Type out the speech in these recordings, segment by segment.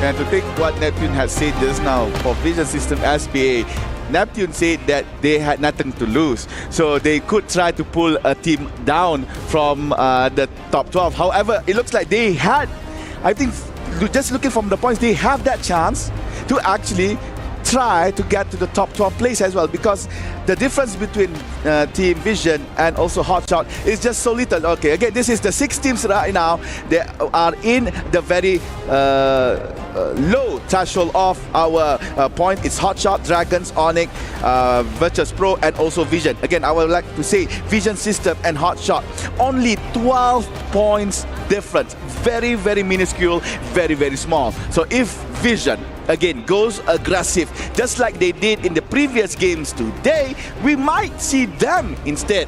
And to take what Neptune had said just now for Vision System SPA, Neptune said that they had nothing to lose, so they could try to pull a team down from the top 12. However, it looks like they had, I think, just looking from the points, they have that chance to actually try to get to the top 12 place as well, because the difference between Team Vision and also Hotshot is just so little. Okay, again, this is the 6 teams right now. They are in the very low threshold of our point. It's Hotshot, Dragons, Onyx, Virtus Pro, and also Vision. Again, I would like to say Vision System and Hotshot, only 12 points difference. Very, very minuscule, very, very small. So if Vision again goes aggressive just like they did in the previous games today, we might see them instead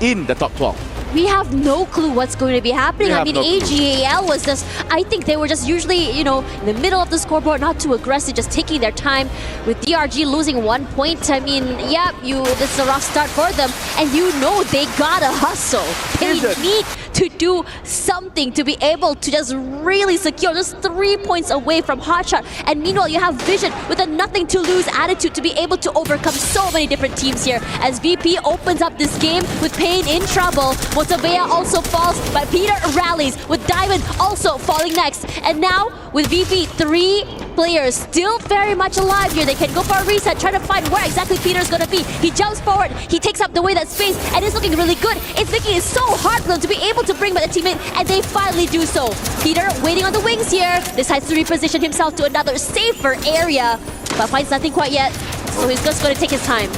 in the top 12. We have no clue what's going to be happening. I mean, AGAL was just, I think they were just usually, you know, in the middle of the scoreboard, not too aggressive, just taking their time. With DRG losing 1 point, I mean, yeah, this is a rough start for them. And you know they gotta hustle. They need to do something to be able to just really secure just 3 points away from Hotshot. And meanwhile, you have Vision with a nothing to lose attitude to be able to overcome so many different teams here. As VP opens up this game with Pain in trouble. Motavea also falls, but Peter rallies with Diamond also falling next. And now with VP, 3 players still very much alive here. They can go for a reset, try to find where exactly Peter's gonna be. He jumps forward, he takes up the way that space, and it's looking really good. It's making it so hard for them to be able to bring back the teammate, and they finally do so. Peter waiting on the wings here, decides to reposition himself to another safer area, but finds nothing quite yet, so he's just gonna take his time.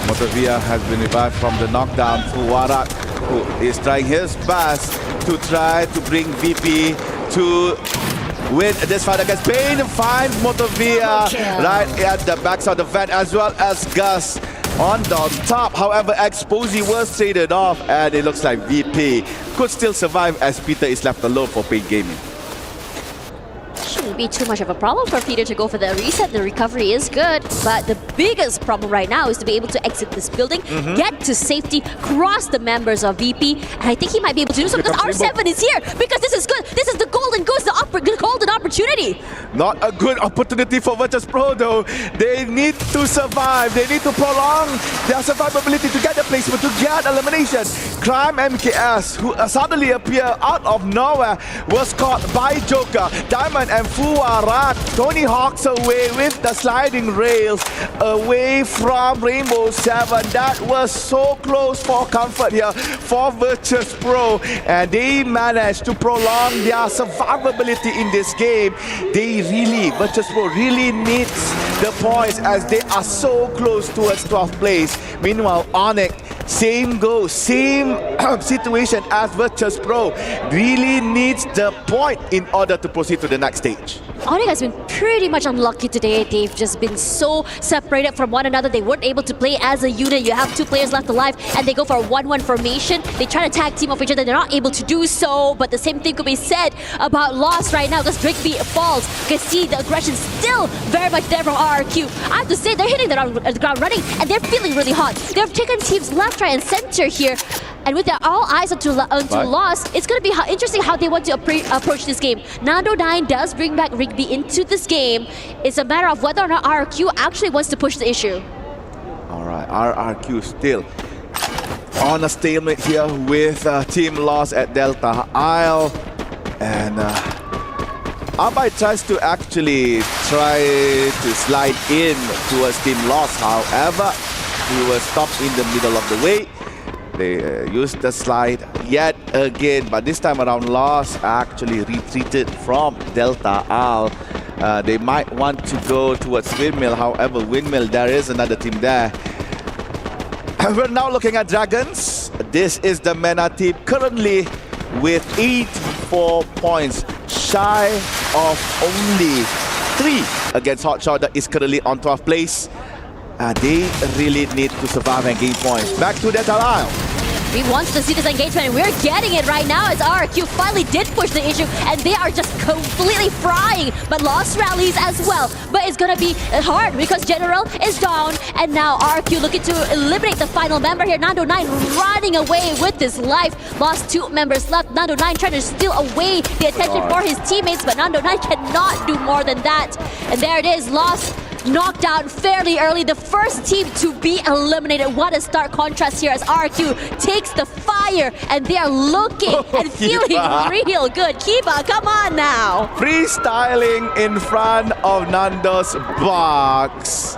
Motavea has been revived from the knockdown through Warak, who is trying his best to try to bring VP to win this fight against Pain. Finds Motavea right at the backside of the vent, as well as Gus on the top. However, Exposy was traded off, and it looks like VP could still survive as Peter is left alone for Pain Gaming. Shouldn't be too much of a problem for Peter to go for the reset. The recovery is good, but the biggest problem right now is to be able to exit this building, get to safety, cross the members of VP, and I think he might be able to do so because R7 is here, because this is good. This is the golden goose, the golden opportunity. Not a good opportunity for Virtus Pro though. They need to survive. They need to prolong their survivability to get the placement, to get elimination. Crime MKS, who suddenly appeared out of nowhere, was caught by Joker. Diamond and Fuwarat. Tony Hawk's away with the sliding rails, away from Rainbow 7. That was so close for comfort here for Virtus Pro, and they managed to prolong their survivability in this game. Virtus Pro really needs the points as they are so close towards 12th place. Meanwhile, Onyx, same goal, same situation as Virtus Pro, really needs the point in order to proceed to the next stage. Onyx has been pretty much unlucky today. They've just been so separated from one another. They weren't able to play as a unit. You have 2 players left alive, and they go for a 1-1 formation. They try to tag team off each other. They're not able to do so, but the same thing could be said about Lost right now because Drake falls. You can see the aggression still very much there from RRQ. I have to say, they're hitting the ground running, and they're feeling really hot. They've taken teams left, right, and center here. And with their all eyes onto Lost, it's going to be interesting how they want to approach this game. Nando9 does bring back Rigby into this game. It's a matter of whether or not RRQ actually wants to push the issue. Alright, RRQ still on a stalemate here with Team Lost at Delta Isle. And Abai tries to actually slide in towards Team Lost. However, he was stopped in the middle of the way. They used the slide yet again, but this time around Lost actually retreated from Delta Isle. They might want to go towards Windmill. However, Windmill, there is another team there. We're now looking at Dragons. This is the MENA team currently with 84 points, shy of only 3 against Hotshot that is currently on 12th place. They really need to survive and gain points. Back to Delta Isle. We want to see this engagement, and we're getting it right now as RQ finally did push the issue, and they are just completely frying, but lost rallies as well. But it's gonna be hard because General is down, and now RQ looking to eliminate the final member here. Nando 9 running away with his life. Lost 2 members left. Nando 9 trying to steal away the attention for his teammates, but Nando 9 cannot do more than that. And there it is, lost. Knocked out fairly early, the first team to be eliminated. What a stark contrast here as RQ takes the fire, and they are looking and feeling real good. Kiba, come on now. Freestyling in front of Nando's box.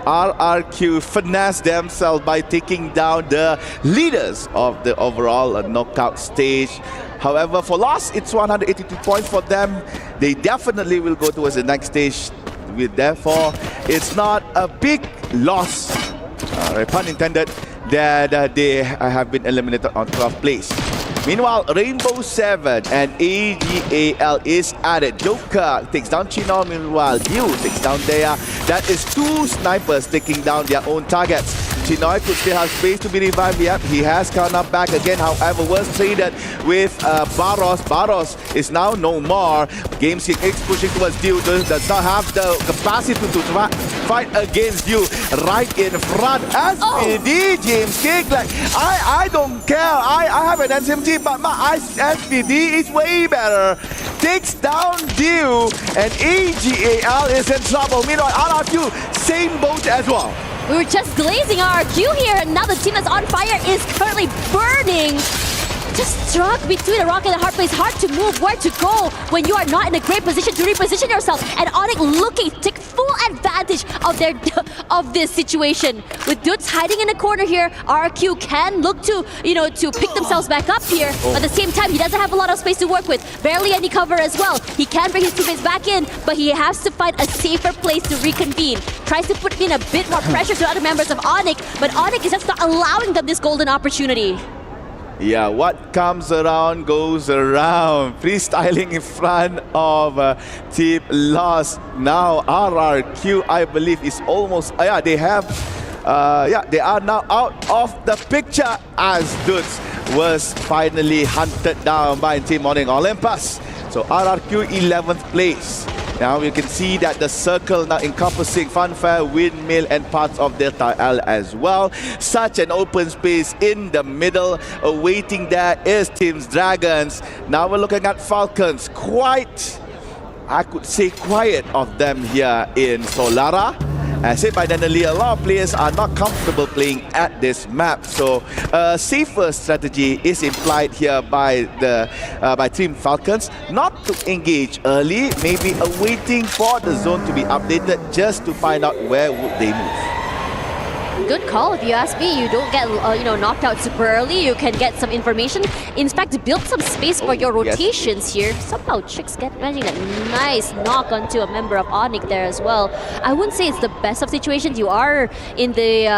RRQ finessed themselves by taking down the leaders of the overall knockout stage. However, for loss, it's 182 points for them. They definitely will go towards the next stage. Therefore, it's not a big loss, pun intended, that they have been eliminated on 12th place. Meanwhile, Rainbow 7 and AGAL is at it. Joker takes down Chino, meanwhile Yu takes down Dea. That is 2 snipers taking down their own targets. Chinoy could still have space to be revived. Yep, he has come up back again, however, was traded with Barros. Barros is now no more. Game 6 pushing towards Yu, does not have the capacity to fight against Yu right in front. As James Cake, like, I don't care. I have an SMG, but my SPD is way better. Takes down Yu, and AGAL is in trouble. Meanwhile, RRQ, same boat as well. We were just glazing RQ here, and now the team that's on fire is currently burning. Just struck between a rock and a hard place. Hard to move, where to go when you are not in a great position to reposition yourself. And Onyx looking to take full advantage of this situation. With Dudes hiding in a corner here, RQ can look to, to pick themselves back up here. But at the same time, he doesn't have a lot of space to work with. Barely any cover as well. He can bring his teammates back in, but he has to find a safer place to reconvene. Tries to put in a bit more pressure to other members of Onyx, but Onyx is just not allowing them this golden opportunity. Yeah, what comes around goes around. Freestyling in front of Team Lost. Now RRQ, I believe, is almost. They are now out of the picture as Dudes was finally hunted down by Team Morning Olympus. So RRQ 11th place. Now you can see that the circle now encompassing Funfair, Windmill, and parts of Delta L as well. Such an open space in the middle. Awaiting that is Team's Dragons. Now we're looking at Falcons. Quite, I could say, quiet of them here in Solara. As said by Danali, a lot of players are not comfortable playing at this map. So a safer strategy is implied here by Team Falcons, not to engage early, maybe awaiting for the zone to be updated just to find out where would they move. Good call if you ask me. You don't get knocked out super early. You can get some information. In fact, build some space for your rotations here. Somehow Chicks managing a nice knock onto a member of Onyx there as well. I wouldn't say it's the best of situations. You are in the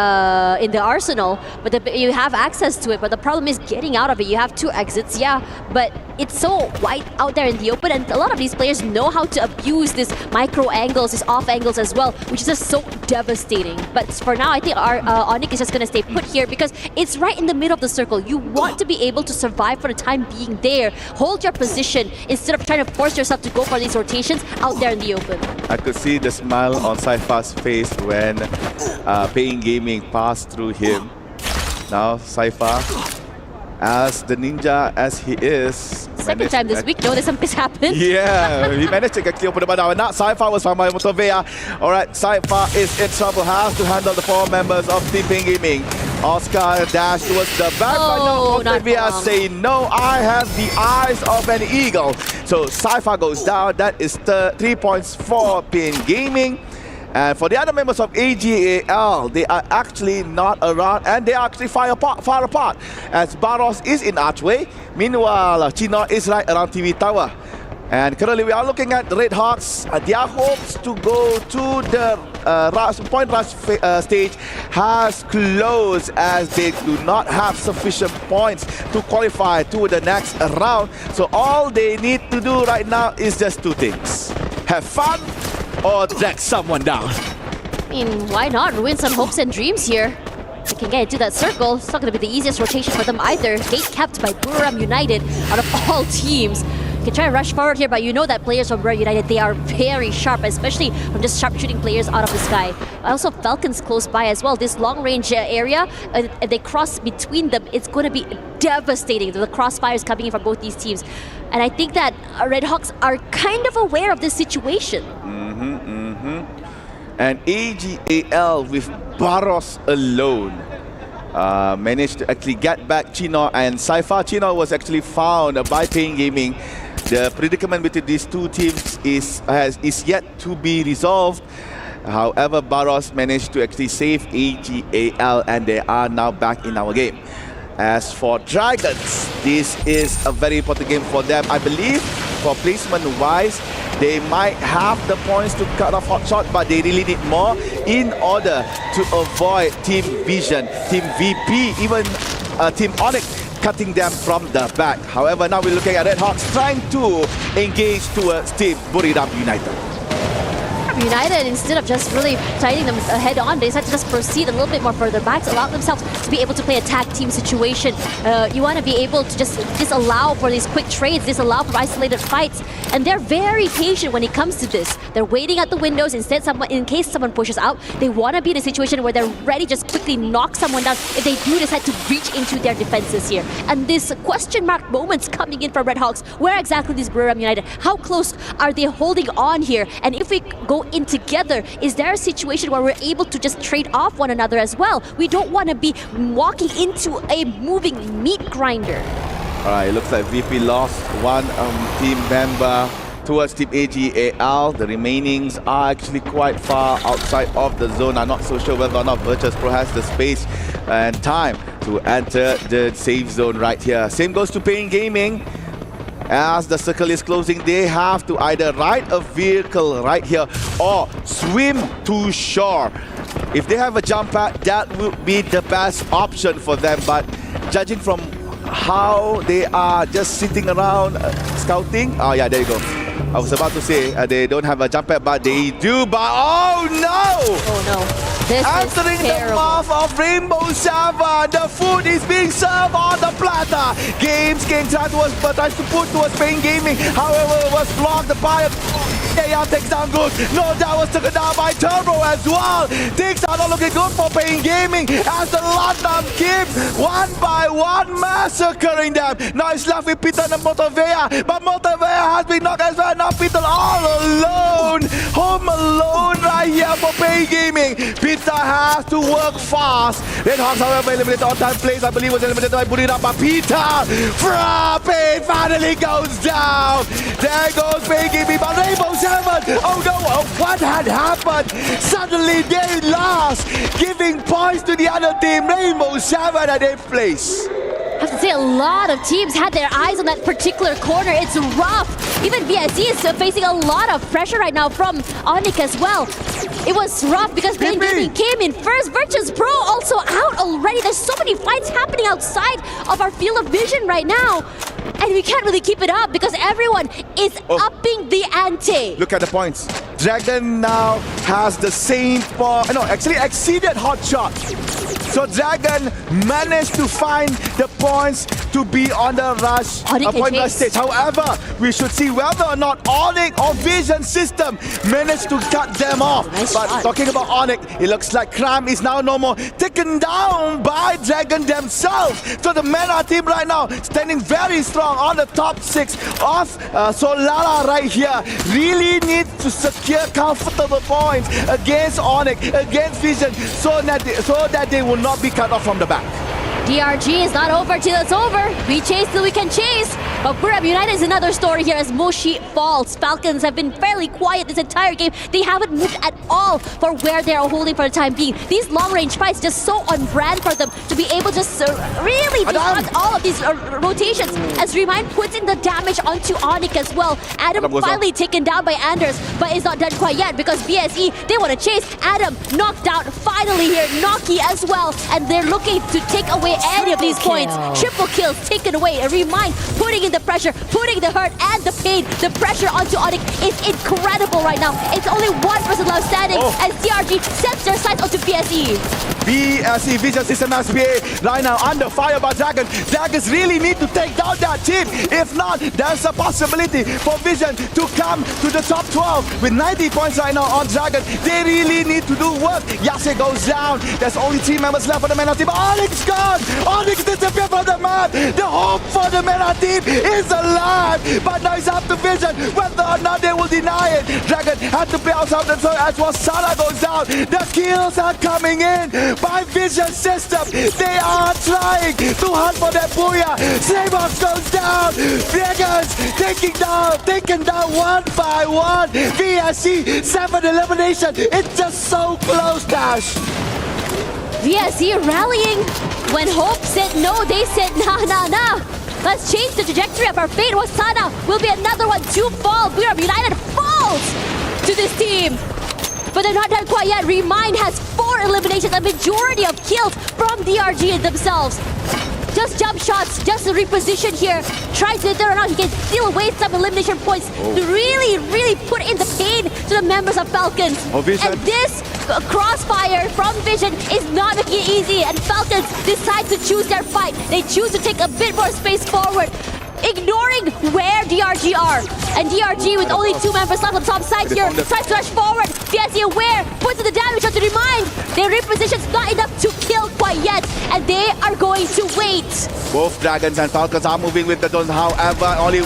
arsenal, but you have access to it. But the problem is getting out of it. You have 2 exits, yeah, but it's so wide out there in the open, and a lot of these players know how to abuse these micro angles, these off angles as well, which is just so devastating. But for now, I think our Onyx is just going to stay put here because it's right in the middle of the circle. You want to be able to survive for the time being there. Hold your position instead of trying to force yourself to go for these rotations out there in the open. I could see the smile on Saifa's face when Paying Gaming passed through him. Now Saifa, as the ninja as he is, second time this week, that something's happened. Yeah, he managed to get clear for the ball. And now Saifa was found by Motovea. Alright, Saifa is in trouble, has to handle the 4 members of Team Ping Gaming. Oscar dash towards the back, but no, Motovea say no, I have the eyes of an eagle. So Saifa goes down, that is 3 points for Ping Gaming. And for the other members of AGAL, they are actually not around, and they are actually far apart. As Barros is in Archway, meanwhile Chino is right around TV Tower. And currently we are looking at the Red Hawks. Their hopes to go to the point rush stage has closed, as they do not have sufficient points to qualify to the next round. So all they need to do right now is just 2 things: have fun or drag someone down. I mean, why not ruin some hopes and dreams here? they can get into that circle, it's not going to be the easiest rotation for them either. Gate kept by Buriram United out of all teams. You can try and rush forward here, but you know that players from Buriram United, they are very sharp, especially from just sharpshooting players out of the sky. Also, Falcons close by as well. This long-range area, if they cross between them, it's going to be devastating. The crossfires coming in from both these teams. And I think that Red Hawks are kind of aware of this situation. And AGAL with Barros alone managed to actually get back Chino, and Saifa Chino was actually found by Pain Gaming. The predicament between these two teams is yet to be resolved. However, Barros managed to actually save AGAL, and they are now back in our game. As for Dragons, this is a very important game for them. I believe for placement-wise, they might have the points to cut off Hotshot, but they really need more in order to avoid Team Vision, Team VP, even Team Onyx cutting them from the back. However, now we're looking at Red Hawks trying to engage towards Team Buriram United. United, instead of just really fighting them head on, they decided to just proceed a little bit more further back to allow themselves to be able to play a tag team situation. You want to be able to just disallow for these quick trades, disallow for isolated fights, and they're very patient when it comes to this. They're waiting at the windows. Instead, in case someone pushes out, they want to be in a situation where they're ready to just quickly knock someone down if they do decide to reach into their defenses here. And this question mark moments coming in from Red Hawks. Where exactly is Buriram United? How close are they holding on here? And if we go in together, is there a situation where we're able to just trade off one another as well? We don't want to be walking into a moving meat grinder. Alright, it looks like VP lost one team member towards Team AGAL. The remainings are actually quite far outside of the zone. I'm not so sure whether or not Virtus Pro has the space and time to enter the safe zone right here. Same goes to Pain Gaming. As the circle is closing, they have to either ride a vehicle right here or swim to shore. If they have a jump pad, that would be the best option for them. But judging from how they are just sitting around scouting, oh yeah, there you go. I was about to say they don't have a jump pad, but they do. But oh no! Oh no. This Entering the mouth of Rainbow Seven, the food is being served on the platter. Games King tries to put towards Pain Gaming, however, it was blocked by AR takes down good. No, that was taken down by Turbo as well. Things are not looking good for Pain Gaming as the Latam keep one by one massacring them. Now it's left with Peter and Motovea, but Motovea has been knocked as well. Now Peter all alone, home alone right here for Pain Gaming. Peter has to work fast. Red Hawks, however, eliminated on time plays. I believe was eliminated by Buriram, but Peter from Pain finally goes down. There goes Pain Gaming, but Rainbow Seven. Oh no, what had happened? Suddenly they lost, giving points to the other team. Rainbow Seven at 8th place. I have to say, a lot of teams had their eyes on that particular corner. It's rough. Even VSC is facing a lot of pressure right now from Onyx as well. It was rough because Pain Gaming came in first. Virtus Pro also out already. There's so many fights happening outside of our field of vision right now. And we can't really keep it up because everyone is upping the ante. Look at the points. Dragon now has the same point. No, actually exceeded Hotshot. So Dragon managed to find the points to be on the rush point rush stage. However, we should see whether or not Onyx or Vision System managed to cut them off. Talking about Onyx, it looks like Crime is now no more taken down by Dragon themselves. So the Mena team right now standing very strong on the top 6 of Solala right here. Really needs to secure comfortable points against Onyx, against Vision, so that they will not be cut off from the back. DRG is not over till it's over. We chase till we can chase. But Buriram United is another story here as Moshi falls. Falcons have been fairly quiet this entire game. They haven't moved at all for where they are holding for the time being. These long-range fights just so on brand for them to be able to just really disrupt all of these rotations. As Remind puts in the damage onto Onyx as well. Adam finally taken down by Anders, but it's not done quite yet because BSE, they want to chase. Adam knocked out finally here. Noki as well. And they're looking to take away away any of these points. Triple kills taken away. And Remind putting in the pressure, putting the hurt and the pain. The pressure onto Onyx is incredible right now. It's only one person left standing as DRG sets their sights onto PSE. BSE Vision System SPA right now under fire by Dragon. Dragons really need to take down that team. If not, there's a possibility for Vision to come to the top 12 with 90 points right now on Dragon. They really need to do work. Yase goes down. There's only 3 members left for the MENA team. Onyx gone! Onyx disappeared from the map. The hope for the MENA team is alive. But now it's up to Vision whether or not they will deny it. Dragon had to play outside the third as well. Sana goes down. The kills are coming in by Vision System. They are trying to hunt for that booyah. Slaybox goes down. Dragons taken down one by one. VSC 7 elimination. It's just so close, Dash. VSC rallying. When Hope said no, they said nah. Let's change the trajectory of our fate. Wasana will be another one to fall. We are United falls to this team. But they're not done quite yet. Remind has 4 eliminations, a majority of kills from DRG themselves. Just jump shots, just a reposition here. Tries whether or not he can steal away some elimination points to really put in the pain to the members of Falcons. And this crossfire from Vision is not making it easy. And Falcons decide to choose their fight. They choose to take a bit more space forward, ignoring where DRG are. And DRG with only 2 members left on the top side here, tries to rush forward. PSE aware, puts in the damage on to Remind. Their reposition's not enough to kill quite yet, and they are going to wait. Both Dragons and Falcons are moving with the drones, however, only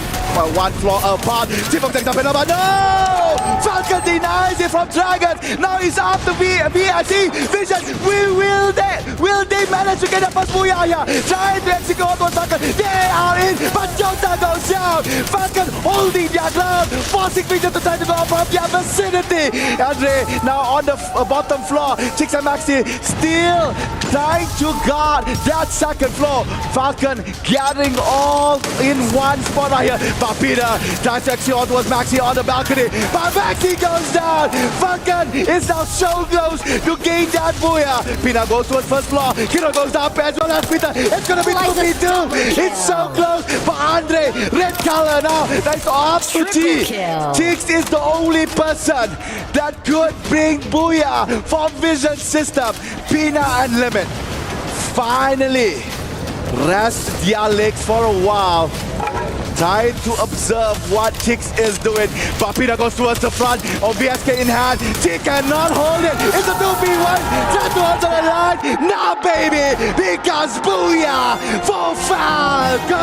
one floor apart. T-Fox takes up another. No! Falcon denies it from Dragons. Now it's up to VSC. Vision, will they manage to get the first booyah here? Trying to execute on Falcon. They are in, but Jota goes down. Falcon holding their ground, forcing Vision to try to go from their vicinity. Andre now on the bottom floor. Chicks and Maxi still trying to guard that second floor. Falcon gathering all in one spot right here. But Peter tries to execute towards Maxi on the balcony. But Maxi goes down. Falcon is now so close to gain that booyah. Peter goes towards first floor. Kiro goes down as well as Peter. It's gonna be 2v2. It's so close. But Andre, red color now. That's off to T. Chicks is the only person that could bring booyah for Vision System. Pina and Limit finally rest their legs for a while, trying to observe what Chicks is doing. But Pina goes towards the front of BSK in hand. Chick cannot hold it. It's a 2v1. Try to hold the line. Now, baby, because booyah for Falcon.